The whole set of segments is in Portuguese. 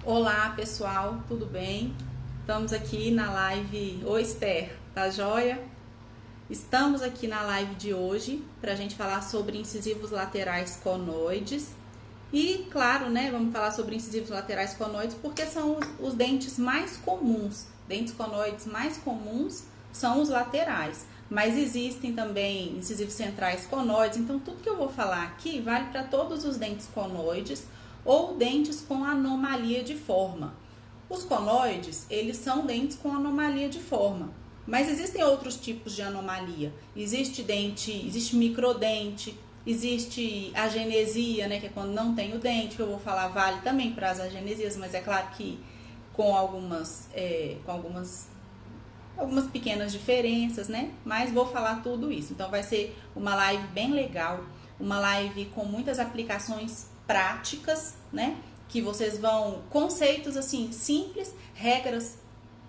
Olá pessoal, tudo bem? Estamos aqui na live. Oi Esther, tá joia? Estamos aqui na live de hoje para a gente falar sobre incisivos laterais conoides. E claro, né, vamos falar sobre incisivos laterais conoides porque são os dentes mais comuns. Dentes conoides mais comuns são os laterais, mas existem também incisivos centrais conoides. Então tudo que eu vou falar aqui vale para todos os dentes conoides ou dentes com anomalia de forma. Os conoides, eles são dentes com anomalia de forma, mas existem outros tipos de anomalia. Existe microdente, existe agenesia, né, que é quando não tem o dente, que eu vou falar vale também para as agenesias, mas é claro que com algumas pequenas diferenças, né? Mas vou falar tudo isso. Então vai ser uma live bem legal, uma live com muitas aplicações práticas, né? Que vocês vão, conceitos assim simples, regras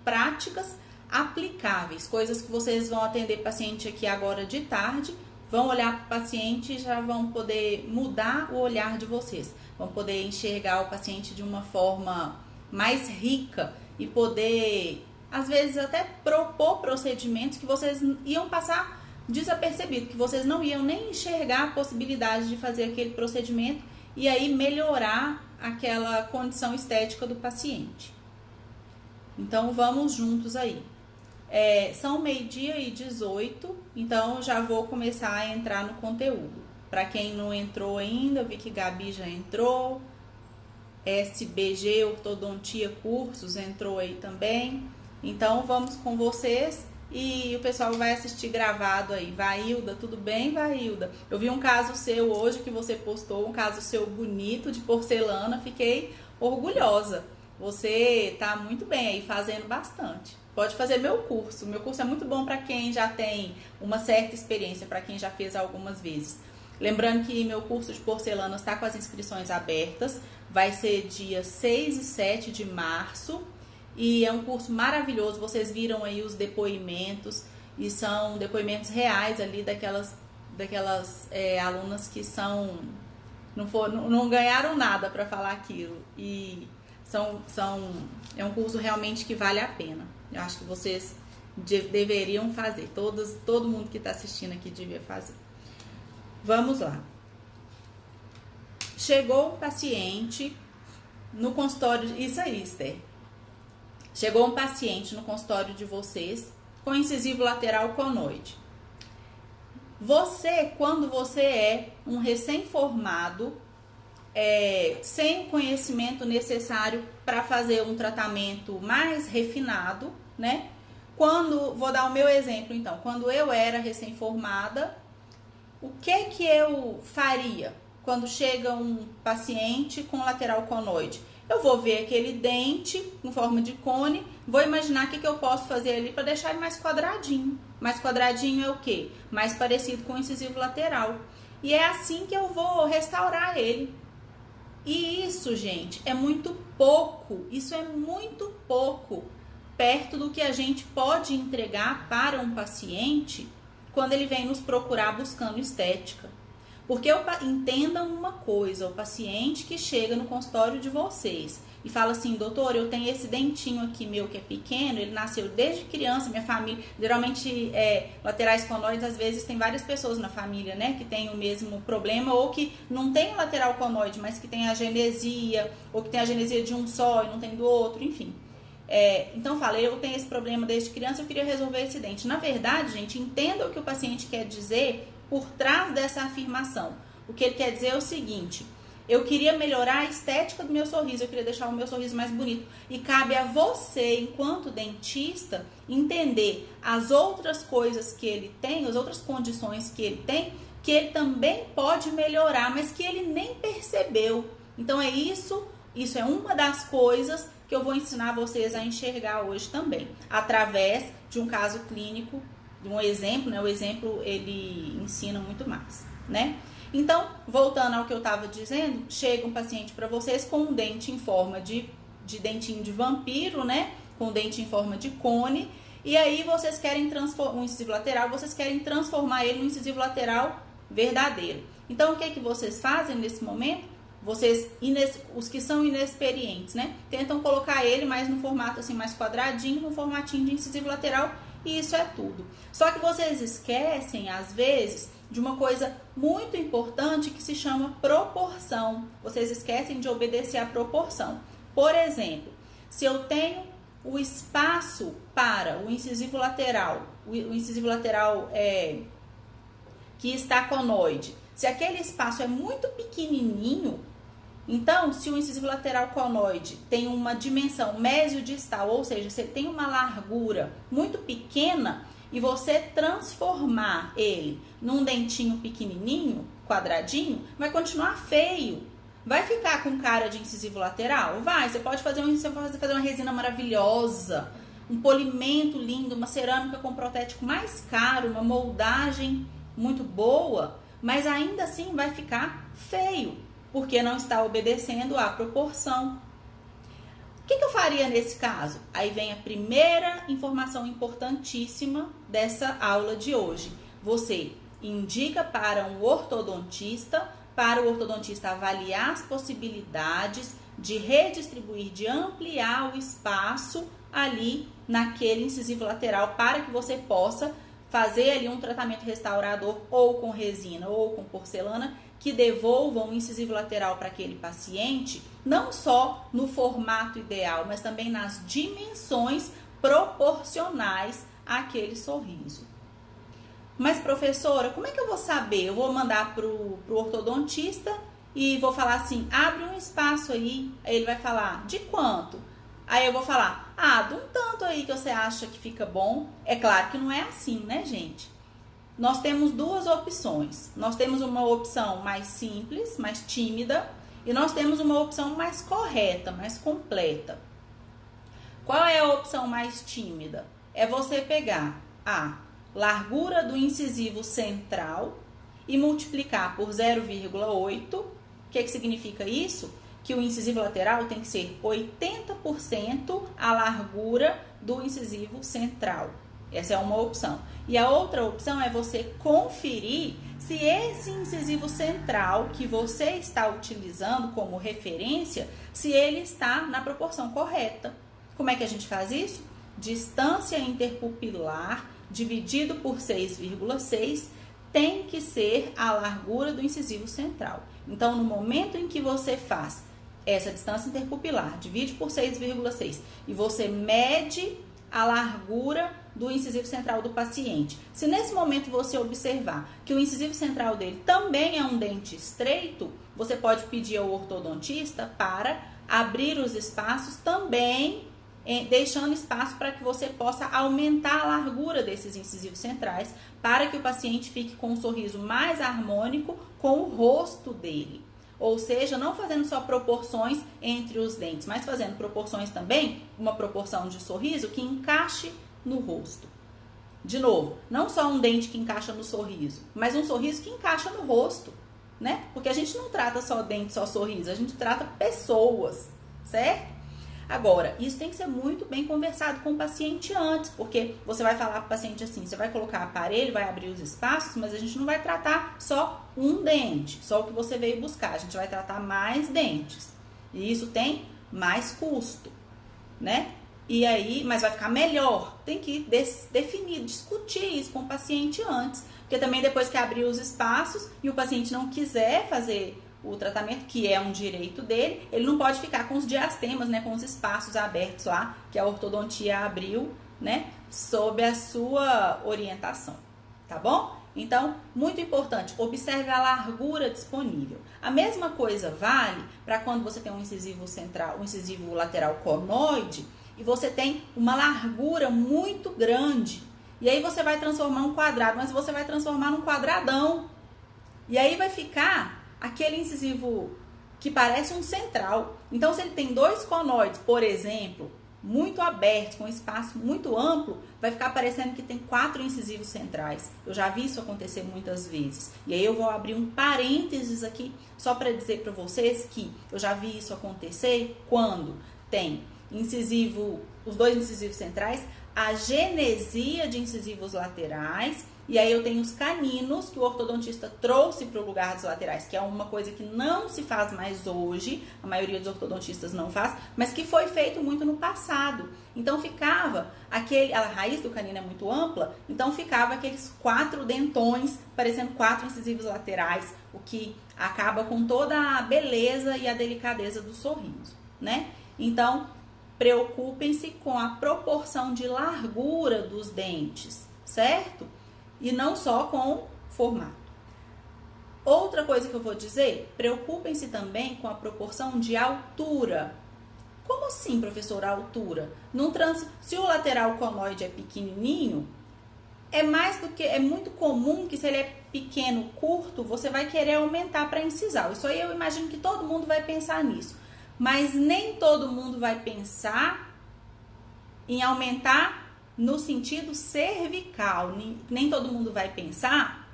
práticas aplicáveis, coisas que vocês vão atender paciente aqui agora de tarde, vão olhar para o paciente e já vão poder mudar o olhar de vocês, vão poder enxergar o paciente de uma forma mais rica e poder, às vezes, até propor procedimentos que vocês iam passar desapercebido, que vocês não iam nem enxergar a possibilidade de fazer aquele procedimento e aí melhorar aquela condição estética do paciente. Então vamos juntos aí. São 12h18, então já vou começar a entrar no conteúdo. Para quem não entrou ainda, eu vi que Gabi já entrou, SBG Ortodontia Cursos entrou aí também. Então vamos com vocês. E o pessoal vai assistir gravado aí. Vailda, tudo bem, Vailda? Eu vi um caso seu hoje que você postou, um caso seu bonito de porcelana. Fiquei orgulhosa. Você tá muito bem aí, fazendo bastante. Pode fazer meu curso. Meu curso é muito bom para quem já tem uma certa experiência, para quem já fez algumas vezes. Lembrando que meu curso de porcelana está com as inscrições abertas. Vai ser dia 6 e 7 de março. E é um curso maravilhoso, vocês viram aí os depoimentos, e são depoimentos reais ali daquelas alunas que não ganharam nada para falar aquilo. E é um curso realmente que vale a pena. Eu acho que vocês deveriam fazer, todo mundo que está assistindo aqui devia fazer. Vamos lá. Chegou um paciente no consultório, isso aí, Esther. Chegou um paciente no consultório de vocês com incisivo lateral conoide. Você, quando você é um recém-formado, sem o conhecimento necessário para fazer um tratamento mais refinado, né? Vou dar o meu exemplo então, quando eu era recém-formada, o que eu faria quando chega um paciente com lateral conoide? Eu vou ver aquele dente em forma de cone, vou imaginar o que eu posso fazer ali para deixar ele mais quadradinho. Mais quadradinho é o quê? Mais parecido com o incisivo lateral. E é assim que eu vou restaurar ele. E isso, gente, é muito pouco. Isso é muito pouco perto do que a gente pode entregar para um paciente quando ele vem nos procurar buscando estética. Porque entendam uma coisa, o paciente que chega no consultório de vocês e fala assim, doutor, eu tenho esse dentinho aqui meu que é pequeno, ele nasceu desde criança, minha família, geralmente laterais conoides, às vezes tem várias pessoas na família, né, que tem o mesmo problema, ou que não tem lateral conoide, mas que tem agenesia, ou que tem agenesia de um só e não tem do outro, enfim. Então fala, eu tenho esse problema desde criança, eu queria resolver esse dente. Na verdade, gente, entenda o que o paciente quer dizer por trás dessa afirmação. O que ele quer dizer é o seguinte: eu queria melhorar a estética do meu sorriso, eu queria deixar o meu sorriso mais bonito. E cabe a você, enquanto dentista, entender as outras coisas que ele tem, as outras condições que ele tem, que ele também pode melhorar, mas que ele nem percebeu. Então isso é uma das coisas que eu vou ensinar vocês a enxergar hoje também, através de um caso clínico, de um exemplo, né? O exemplo, ele ensina muito mais, né? Então, voltando ao que eu estava dizendo, chega um paciente para vocês com um dente em forma de dentinho de vampiro, né? Com um dente em forma de cone, e aí vocês querem transformar um incisivo lateral, vocês querem transformar ele num incisivo lateral verdadeiro. Então, o que vocês fazem nesse momento? os que são inexperientes, né, tentam colocar ele mais no formato assim, mais quadradinho, no formatinho de incisivo lateral, e isso é tudo. Só que vocês esquecem, às vezes, de uma coisa muito importante que se chama proporção. Vocês esquecem de obedecer à proporção. Por exemplo, se eu tenho o espaço para o incisivo lateral que está conoide, se aquele espaço é muito pequenininho, então, se o incisivo lateral conoide tem uma dimensão mesiodistal, ou seja, você tem uma largura muito pequena, e você transformar ele num dentinho pequenininho, quadradinho, vai continuar feio. Vai ficar com cara de incisivo lateral? Vai, você pode fazer uma resina maravilhosa, um polimento lindo, uma cerâmica com protético mais caro, uma moldagem muito boa, mas ainda assim vai ficar feio, porque não está obedecendo à proporção. O que eu faria nesse caso? Aí vem a primeira informação importantíssima dessa aula de hoje. Você indica para um ortodontista, para o ortodontista avaliar as possibilidades de redistribuir, de ampliar o espaço ali naquele incisivo lateral, para que você possa fazer ali um tratamento restaurador ou com resina ou com porcelana, que devolvam o incisivo lateral para aquele paciente, não só no formato ideal, mas também nas dimensões proporcionais àquele sorriso. Mas, professora, como é que eu vou saber? Eu vou mandar para o ortodontista e vou falar assim, abre um espaço aí ele vai falar, de quanto? Aí eu vou falar, de um tanto aí que você acha que fica bom. É claro que não é assim, né, gente? Nós temos duas opções. Nós temos uma opção mais simples, mais tímida, e nós temos uma opção mais correta, mais completa. Qual é a opção mais tímida? É você pegar a largura do incisivo central e multiplicar por 0,8. O que significa isso? Que o incisivo lateral tem que ser 80% a largura do incisivo central. Essa é uma opção. E a outra opção é você conferir se esse incisivo central que você está utilizando como referência, se ele está na proporção correta. Como é que a gente faz isso? Distância interpupilar dividido por 6,6 tem que ser a largura do incisivo central. Então, no momento em que você faz essa distância interpupilar, divide por 6,6 e você mede a largura do incisivo central do paciente. Se nesse momento você observar que o incisivo central dele também é um dente estreito, você pode pedir ao ortodontista para abrir os espaços também, deixando espaço para que você possa aumentar a largura desses incisivos centrais, para que o paciente fique com um sorriso mais harmônico com o rosto dele. Ou seja, não fazendo só proporções entre os dentes, mas fazendo proporções também, uma proporção de sorriso que encaixe no rosto. De novo, não só um dente que encaixa no sorriso, mas um sorriso que encaixa no rosto, né? Porque a gente não trata só dente, só sorriso, a gente trata pessoas, certo? Agora, isso tem que ser muito bem conversado com o paciente antes, porque você vai falar para o paciente assim, você vai colocar aparelho, vai abrir os espaços, mas a gente não vai tratar só um dente, só o que você veio buscar, a gente vai tratar mais dentes. E isso tem mais custo, né? E aí, mas vai ficar melhor. Tem que definir, discutir isso com o paciente antes, porque também depois que abrir os espaços e o paciente não quiser fazer o tratamento, que é um direito dele, ele não pode ficar com os diastemas, né, com os espaços abertos lá, que a ortodontia abriu, né, sob a sua orientação, tá bom? Então, muito importante, observe a largura disponível. A mesma coisa vale para quando você tem um incisivo central, um incisivo lateral conoide, e você tem uma largura muito grande. E aí você vai transformar um quadrado, mas você vai transformar num quadradão. E aí vai ficar aquele incisivo que parece um central. Então, se ele tem dois conoides, por exemplo, muito abertos, com espaço muito amplo, vai ficar parecendo que tem 4 incisivos centrais. Eu já vi isso acontecer muitas vezes. E aí eu vou abrir um parênteses aqui, só para dizer para vocês que eu já vi isso acontecer quando tem incisivo, os dois incisivos centrais, a genesia de incisivos laterais E aí eu tenho os caninos, que o ortodontista trouxe para o lugar dos laterais, que é uma coisa que não se faz mais hoje, a maioria dos ortodontistas não faz, mas que foi feito muito no passado. Então ficava a raiz do canino é muito ampla, então ficava aqueles 4 dentões, parecendo 4 incisivos laterais, o que acaba com toda a beleza e a delicadeza do sorriso, né? Então, preocupem-se com a proporção de largura dos dentes, certo? E não só com formato. Outra coisa que eu vou dizer, preocupem-se também com a proporção de altura. Como assim, professora, altura? Se o lateral conoide é pequenininho, é muito comum que se ele é pequeno, curto, você vai querer aumentar para incisal. Isso aí eu imagino que todo mundo vai pensar nisso. Mas nem todo mundo vai pensar em aumentar no sentido cervical. Nem todo mundo vai pensar,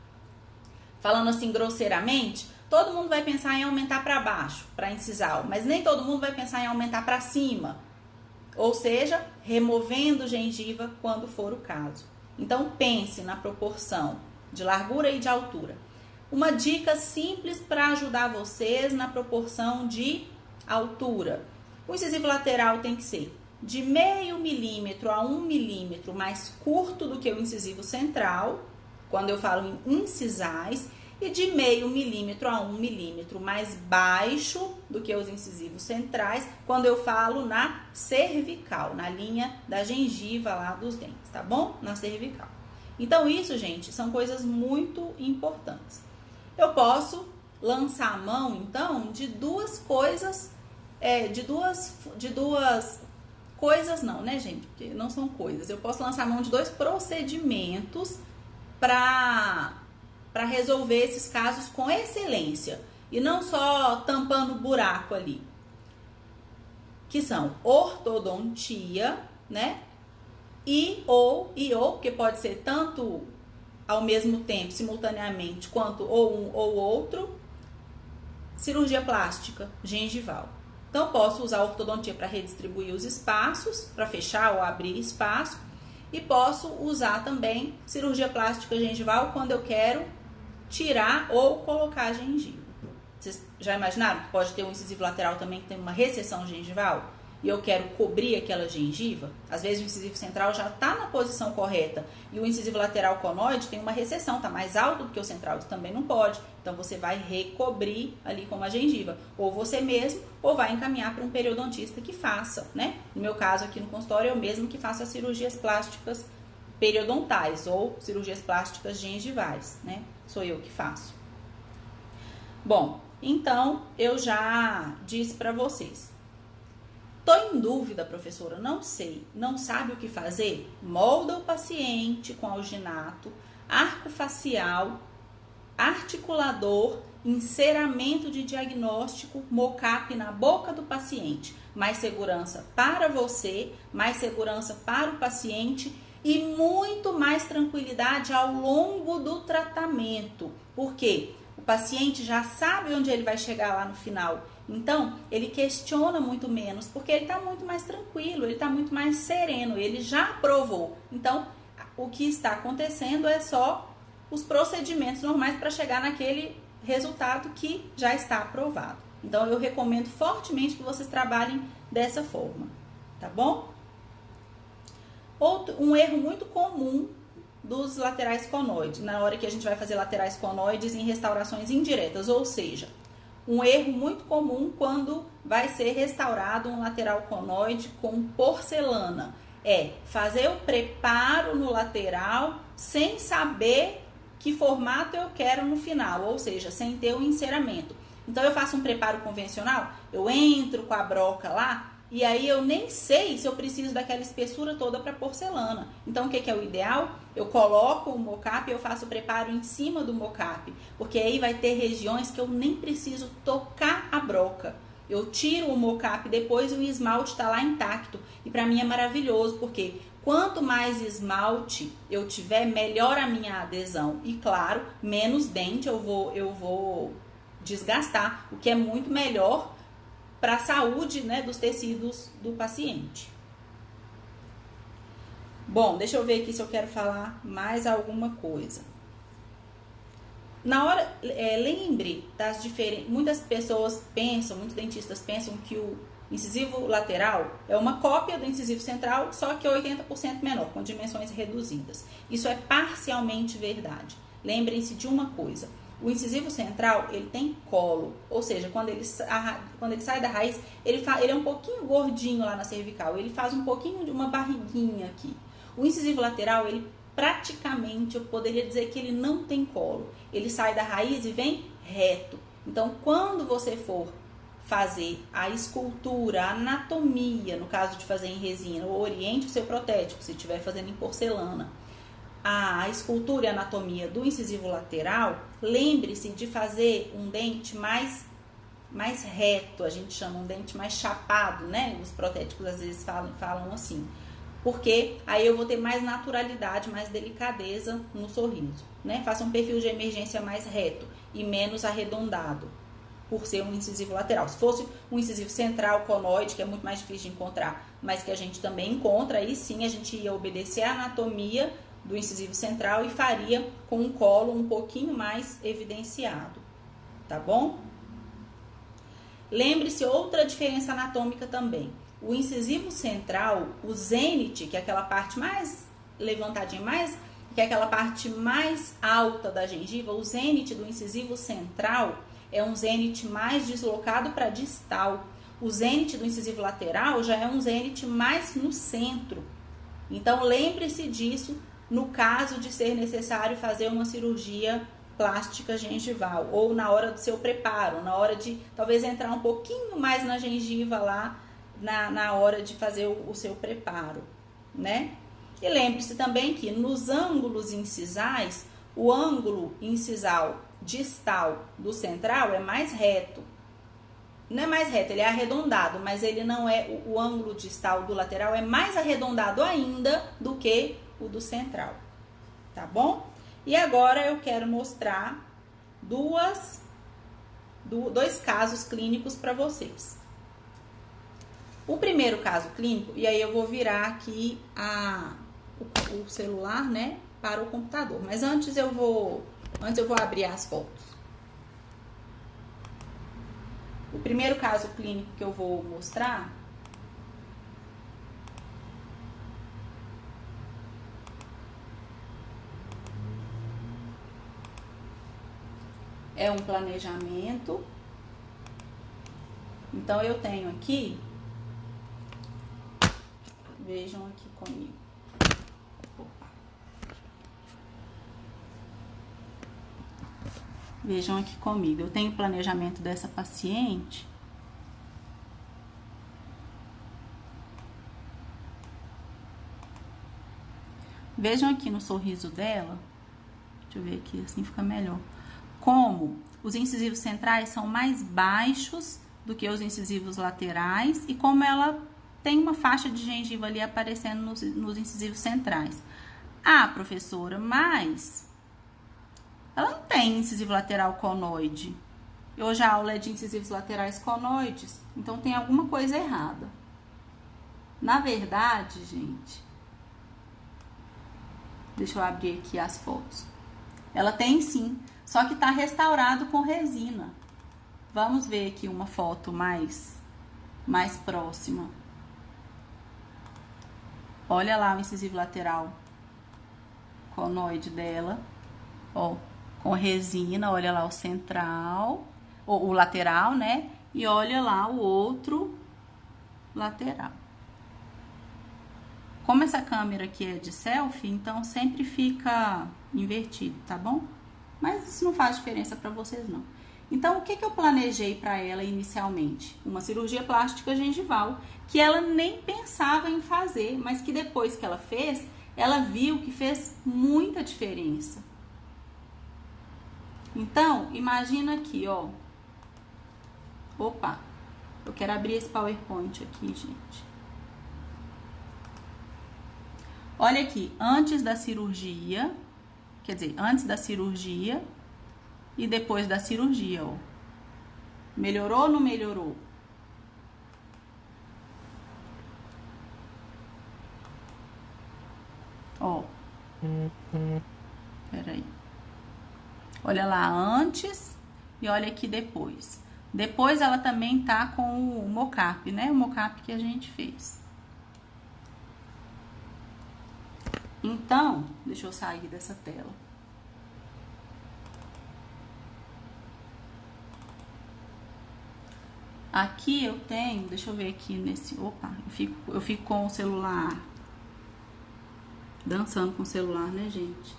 falando assim grosseiramente, todo mundo vai pensar em aumentar para baixo, para incisal, mas nem todo mundo vai pensar em aumentar para cima. Ou seja, removendo gengiva quando for o caso. Então pense na proporção de largura e de altura. Uma dica simples para ajudar vocês na proporção de altura. O incisivo lateral tem que ser de 0,5 milímetro a 1 milímetro mais curto do que o incisivo central, quando eu falo em incisais, e de 0,5 milímetro a 1 milímetro mais baixo do que os incisivos centrais, quando eu falo na cervical, na linha da gengiva lá dos dentes, tá bom? Na cervical. Então isso, gente, são coisas muito importantes. Eu posso lançar a mão, então, de duas coisas, de duas coisas não, né, gente? Porque não são coisas. Eu posso lançar a mão de 2 procedimentos para resolver esses casos com excelência. E não só tampando buraco ali. Que são ortodontia, né? E ou, porque pode ser tanto ao mesmo tempo, simultaneamente, quanto ou um ou outro, cirurgia plástica gengival. Então, posso usar a ortodontia para redistribuir os espaços, para fechar ou abrir espaço, e posso usar também cirurgia plástica gengival quando eu quero tirar ou colocar a gengiva. Vocês já imaginaram que pode ter um incisivo lateral também que tem uma recessão gengival? E eu quero cobrir aquela gengiva? Às vezes o incisivo central já está na posição correta e o incisivo lateral conoide tem uma recessão, está mais alto do que o central, isso também não pode. Então você vai recobrir ali com uma gengiva, ou você mesmo, ou vai encaminhar para um periodontista que faça, né? No meu caso aqui no consultório, eu mesmo que faço as cirurgias plásticas periodontais ou cirurgias plásticas gengivais, né? Sou eu que faço. Bom, então eu já disse para vocês. Tô em dúvida, professora, não sei, não sabe o que fazer? Molda o paciente com alginato, arco facial, articulador, enceramento de diagnóstico, mocap na boca do paciente. Mais segurança para você, mais segurança para o paciente e muito mais tranquilidade ao longo do tratamento. Por quê? O paciente já sabe onde ele vai chegar lá no final. Então, ele questiona muito menos, porque ele está muito mais tranquilo, ele está muito mais sereno, ele já aprovou. Então, o que está acontecendo é só os procedimentos normais para chegar naquele resultado que já está aprovado. Então, eu recomendo fortemente que vocês trabalhem dessa forma, tá bom? Um erro muito comum dos laterais conoides, na hora que a gente vai fazer laterais conoides em restaurações indiretas, ou seja, um erro muito comum quando vai ser restaurado um lateral conoide com porcelana é fazer o preparo no lateral sem saber que formato eu quero no final, ou seja, sem ter o enceramento. Então eu faço um preparo convencional, eu entro com a broca lá e aí eu nem sei se eu preciso daquela espessura toda para porcelana. Então o que é o ideal? Eu coloco o mocap e eu faço o preparo em cima do mocap, porque aí vai ter regiões que eu nem preciso tocar a broca. Eu tiro o mocap depois e o esmalte está lá intacto. E para mim é maravilhoso, porque quanto mais esmalte eu tiver, melhor a minha adesão. E claro, menos dente eu vou desgastar, o que é muito melhor para a saúde, né, dos tecidos do paciente. Bom, deixa eu ver aqui se eu quero falar mais alguma coisa. Na hora, lembre das diferenças. Muitas pessoas pensam, muitos dentistas pensam que o incisivo lateral é uma cópia do incisivo central, só que 80% menor, com dimensões reduzidas. Isso é parcialmente verdade. Lembrem-se de uma coisa: o incisivo central, ele tem colo, ou seja, quando ele sai da raiz, ele é um pouquinho gordinho lá na cervical, ele faz um pouquinho de uma barriguinha aqui. O incisivo lateral, ele praticamente, eu poderia dizer que ele não tem colo. Ele sai da raiz e vem reto. Então, quando você for fazer a escultura, a anatomia, no caso de fazer em resina, ou oriente o seu protético, se estiver fazendo em porcelana, a escultura e a anatomia do incisivo lateral, lembre-se de fazer um dente mais reto, a gente chama um dente mais chapado, né? Os protéticos às vezes falam assim. Porque aí eu vou ter mais naturalidade, mais delicadeza no sorriso, né? Faça um perfil de emergência mais reto e menos arredondado, por ser um incisivo lateral. Se fosse um incisivo central conoide, que é muito mais difícil de encontrar, mas que a gente também encontra, aí sim a gente ia obedecer a anatomia do incisivo central e faria com um colo um pouquinho mais evidenciado, tá bom? Lembre-se outra diferença anatômica também. O incisivo central, o zênite, que é aquela parte mais levantadinha, que é aquela parte mais alta da gengiva, o zênite do incisivo central é um zênite mais deslocado para distal. O zênite do incisivo lateral já é um zênite mais no centro. Então, lembre-se disso no caso de ser necessário fazer uma cirurgia plástica gengival, ou na hora do seu preparo, na hora de talvez entrar um pouquinho mais na gengiva lá, na hora de fazer o seu preparo, né? E lembre-se também que nos ângulos incisais, o ângulo incisal distal do central é mais reto. Não é mais reto, ele é arredondado, mas ele não é, o ângulo distal do lateral é mais arredondado ainda do que o do central, tá bom? E agora eu quero mostrar dois casos clínicos para vocês. O primeiro caso clínico, e aí eu vou virar aqui o celular, né, para o computador. Mas antes eu vou abrir as fotos. O primeiro caso clínico que eu vou mostrar é um planejamento. Então eu tenho aqui, vejam aqui comigo. Vejam aqui comigo, eu tenho o planejamento dessa paciente. Vejam aqui no sorriso dela, deixa eu ver aqui, assim fica melhor. Como os incisivos centrais são mais baixos do que os incisivos laterais e como ela tem uma faixa de gengiva ali aparecendo nos incisivos centrais. Ah, professora, mas ela não tem incisivo lateral conoide. Hoje a aula é de incisivos laterais conoides, então tem alguma coisa errada. Na verdade, gente, deixa eu abrir aqui as fotos. Ela tem sim, só que está restaurado com resina. Vamos ver aqui uma foto mais próxima. Olha lá o incisivo lateral conoide dela, ó, com resina, olha lá o central, o lateral, né? E olha lá o outro lateral. Como essa câmera aqui é de selfie, então sempre fica invertido, tá bom? Mas isso não faz diferença para vocês, não. Então, o que eu planejei para ela inicialmente? Uma cirurgia plástica gengival, que ela nem pensava em fazer, mas que depois que ela fez, ela viu que fez muita diferença. Então, imagina aqui, ó. Opa, eu quero abrir esse PowerPoint aqui, gente. Olha aqui, antes da cirurgia, quer dizer, antes da cirurgia e depois da cirurgia, ó. Melhorou ou não melhorou? Ó. Peraí. Olha lá antes e olha aqui depois. Depois ela também tá com o mocap, né? O mocap que a gente fez. Então, deixa eu sair dessa tela. Aqui eu tenho, deixa eu ver aqui nesse, opa, eu fico com o celular, dançando com o celular, né, gente?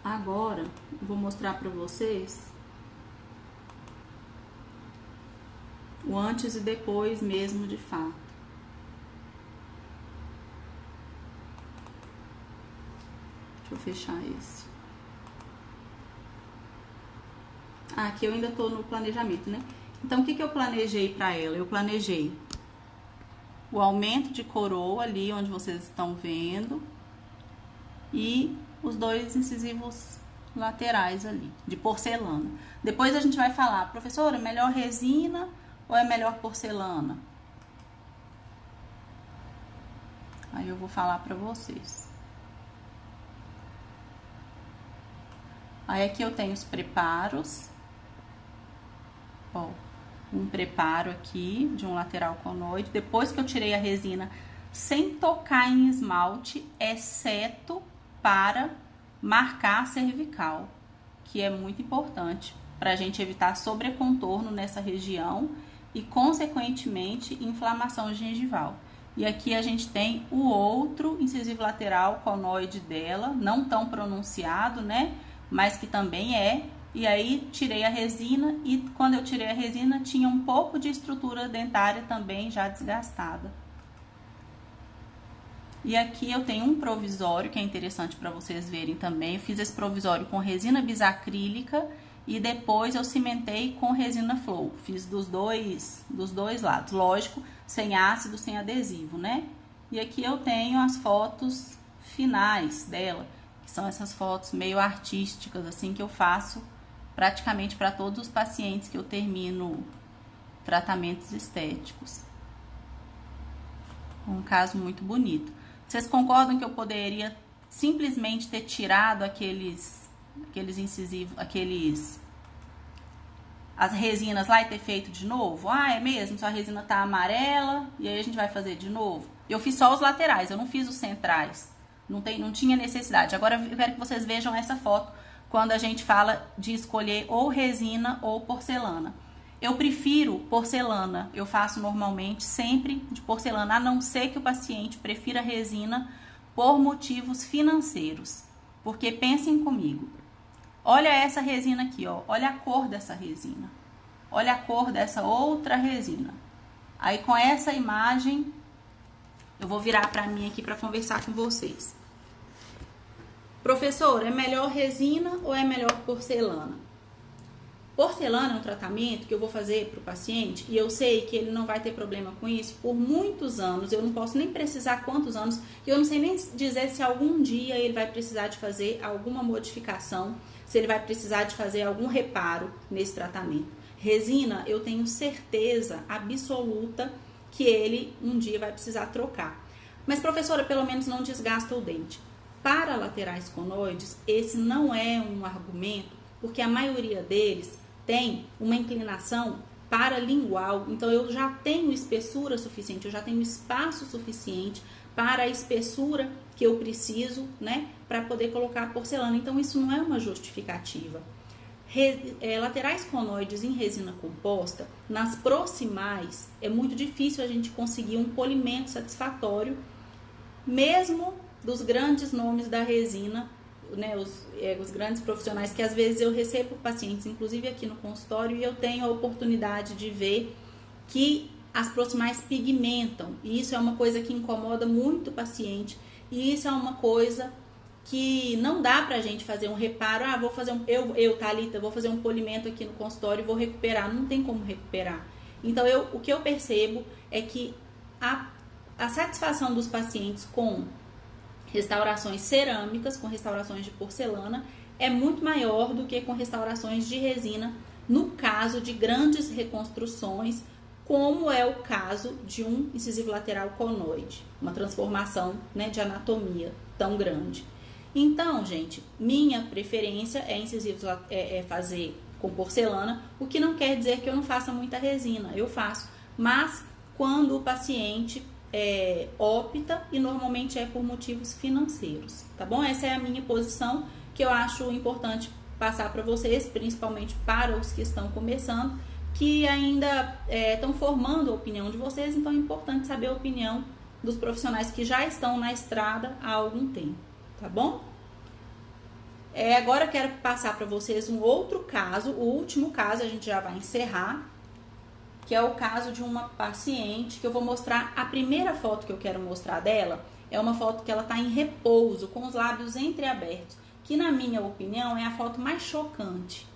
Agora, eu vou mostrar pra vocês o antes e depois mesmo, de fato. Deixa eu fechar esse. Aqui eu ainda tô no planejamento, né? Então, o que eu planejei pra ela? Eu planejei o aumento de coroa ali, onde vocês estão vendo, e os dois incisivos laterais ali, de porcelana. Depois a gente vai falar, professora, melhor resina ou é melhor porcelana? Aí eu vou falar pra vocês. Aí aqui eu tenho os preparos. Ó, um preparo aqui de um lateral conoide. Depois que eu tirei a resina, sem tocar em esmalte, exceto para marcar a cervical, que é muito importante para a gente evitar sobrecontorno nessa região e, consequentemente, inflamação gengival. E aqui a gente tem o outro incisivo lateral conoide dela, não tão pronunciado, né? Mas que também é. E aí tirei a resina e quando eu tirei a resina tinha um pouco de estrutura dentária também já desgastada. E aqui eu tenho um provisório que é interessante para vocês verem também. Eu fiz esse provisório com resina bisacrílica e depois eu cimentei com resina flow. Fiz dos dois lados, lógico, sem ácido, sem adesivo, né? E aqui eu tenho as fotos finais dela, que são essas fotos meio artísticas, assim, que eu faço praticamente para todos os pacientes que eu termino tratamentos estéticos. Um caso muito bonito. Vocês concordam que eu poderia simplesmente ter tirado aqueles incisivos, as resinas lá e ter feito de novo? Ah, é mesmo? Só a resina tá amarela e aí a gente vai fazer de novo? Eu fiz só os laterais, eu não fiz os centrais. Não tinha necessidade. Agora eu quero que vocês vejam essa foto quando a gente fala de escolher ou resina ou porcelana. Eu prefiro porcelana, eu faço normalmente sempre de porcelana, a não ser que o paciente prefira resina por motivos financeiros. Porque pensem comigo, olha essa resina aqui, ó, olha a cor dessa resina, olha a cor dessa outra resina. Aí com essa imagem, eu vou virar para mim aqui para conversar com vocês. Professor, é melhor resina ou é melhor porcelana? Porcelana é um tratamento que eu vou fazer para o paciente e eu sei que ele não vai ter problema com isso por muitos anos. Eu não posso nem precisar quantos anos e eu não sei nem dizer se algum dia ele vai precisar de fazer alguma modificação, se ele vai precisar de fazer algum reparo nesse tratamento. Resina, eu tenho certeza absoluta que ele um dia vai precisar trocar. Mas, professora, pelo menos não desgasta o dente. Para laterais conoides, esse não é um argumento, porque a maioria deles tem uma inclinação paralingual, então eu já tenho espessura suficiente, eu já tenho espaço suficiente para a espessura que eu preciso, né, para poder colocar a porcelana. Então isso não é uma justificativa. Laterais conoides em resina composta, nas proximais, é muito difícil a gente conseguir um polimento satisfatório, mesmo dos grandes nomes da resina, né, os grandes profissionais que às vezes eu recebo pacientes, inclusive aqui no consultório, e eu tenho a oportunidade de ver que as proximais pigmentam, e isso é uma coisa que incomoda muito o paciente, e isso é uma coisa que não dá pra gente fazer um reparo, vou fazer Thalita, vou fazer um polimento aqui no consultório e vou recuperar, não tem como recuperar. Então o que eu percebo é que a satisfação dos pacientes com restaurações cerâmicas, com restaurações de porcelana, é muito maior do que com restaurações de resina no caso de grandes reconstruções, como é o caso de um incisivo lateral conoide, uma transformação, né, de anatomia tão grande. Então, gente, minha preferência é fazer com porcelana, o que não quer dizer que eu não faça muita resina, eu faço, mas quando o paciente opta, e normalmente é por motivos financeiros, tá bom? Essa é a minha posição, que eu acho importante passar para vocês, principalmente para os que estão começando, que ainda estão formando a opinião de vocês, então é importante saber a opinião dos profissionais que já estão na estrada há algum tempo, tá bom? Agora eu quero passar para vocês um outro caso, o último caso, a gente já vai encerrar, que é o caso de uma paciente, que eu vou mostrar. A primeira foto que eu quero mostrar dela é uma foto que ela está em repouso, com os lábios entreabertos, que na minha opinião é a foto mais chocante.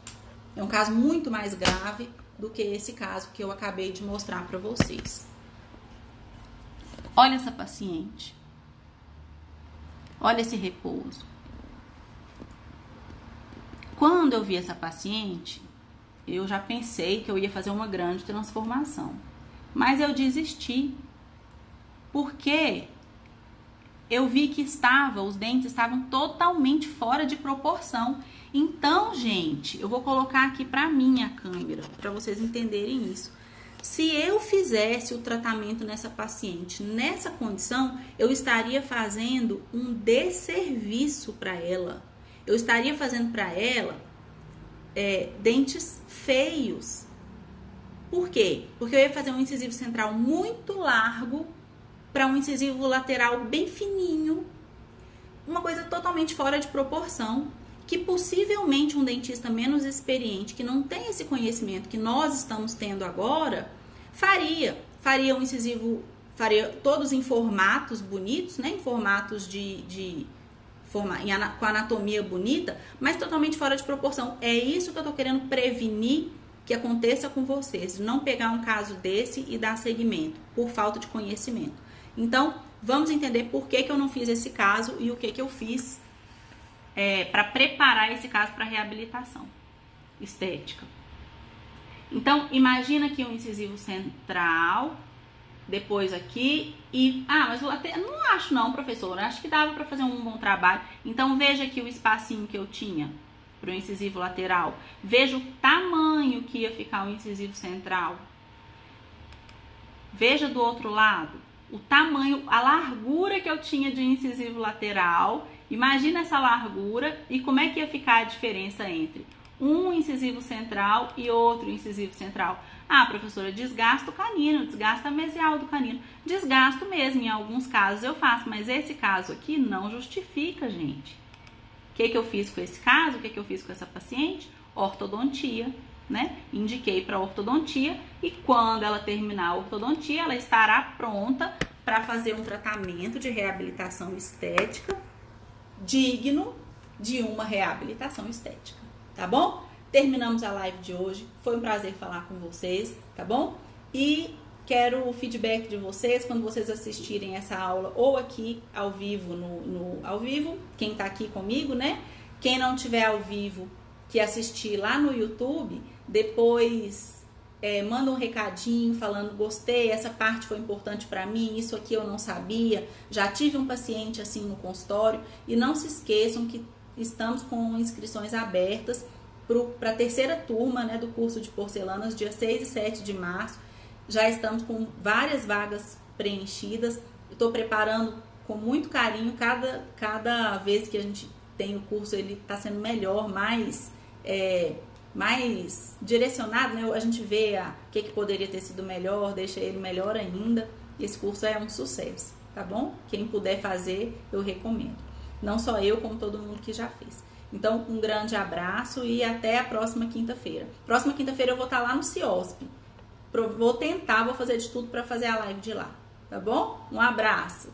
É um caso muito mais grave do que esse caso que eu acabei de mostrar para vocês. Olha essa paciente. Olha esse repouso. Quando eu vi essa paciente, eu já pensei que eu ia fazer uma grande transformação. Mas eu desisti, porque eu vi que os dentes estavam totalmente fora de proporção. Então, gente, eu vou colocar aqui para minha câmera, para vocês entenderem isso. Se eu fizesse o tratamento nessa paciente nessa condição, eu estaria fazendo um desserviço para ela. Eu estaria fazendo para ela dentes feios. Por quê? Porque eu ia fazer um incisivo central muito largo para um incisivo lateral bem fininho. Uma coisa totalmente fora de proporção, que possivelmente um dentista menos experiente, que não tem esse conhecimento que nós estamos tendo agora, faria um incisivo, faria todos em formatos bonitos, né? Em formatos com anatomia bonita, mas totalmente fora de proporção. É isso que eu tô querendo prevenir que aconteça com vocês, não pegar um caso desse e dar seguimento, por falta de conhecimento. Então, vamos entender por que eu não fiz esse caso e o que eu fiz para preparar esse caso para reabilitação estética. Então, imagina aqui um incisivo central, depois aqui mas eu até não acho não, professora, acho que dava para fazer um bom trabalho. Então, veja aqui o espacinho que eu tinha para o incisivo lateral. Veja o tamanho que ia ficar o incisivo central. Veja do outro lado o tamanho, a largura que eu tinha de incisivo lateral. Imagina essa largura e como é que ia ficar a diferença entre um incisivo central e outro incisivo central. Professora, desgasta o canino, desgasta a mesial do canino. Desgasto mesmo, em alguns casos eu faço, mas esse caso aqui não justifica, gente. O que eu fiz com esse caso? O que eu fiz com essa paciente? Ortodontia, né? Indiquei para ortodontia e quando ela terminar a ortodontia, ela estará pronta para fazer um tratamento de reabilitação estética digno de uma reabilitação estética, tá bom? Terminamos a live de hoje, foi um prazer falar com vocês, tá bom? E quero o feedback de vocês quando vocês assistirem essa aula ou aqui ao vivo, ao vivo, quem tá aqui comigo, né? Quem não tiver ao vivo, que assistir lá no YouTube, depois manda um recadinho falando: gostei, essa parte foi importante para mim, isso aqui eu não sabia, já tive um paciente assim no consultório. E não se esqueçam que estamos com inscrições abertas para a terceira turma, né, do curso de porcelanas, dia 6 e 7 de março. Já estamos com várias vagas preenchidas. Estou preparando com muito carinho. Cada vez que a gente tem o curso, ele está sendo melhor, mais direcionado, né? A gente vê o que poderia ter sido melhor, deixa ele melhor ainda. Esse curso é um sucesso, tá bom? Quem puder fazer, eu recomendo. Não só eu, como todo mundo que já fez. Então, um grande abraço e até a próxima quinta-feira. Próxima quinta-feira eu vou estar lá no CIOSP. Vou fazer de tudo para fazer a live de lá, tá bom? Um abraço!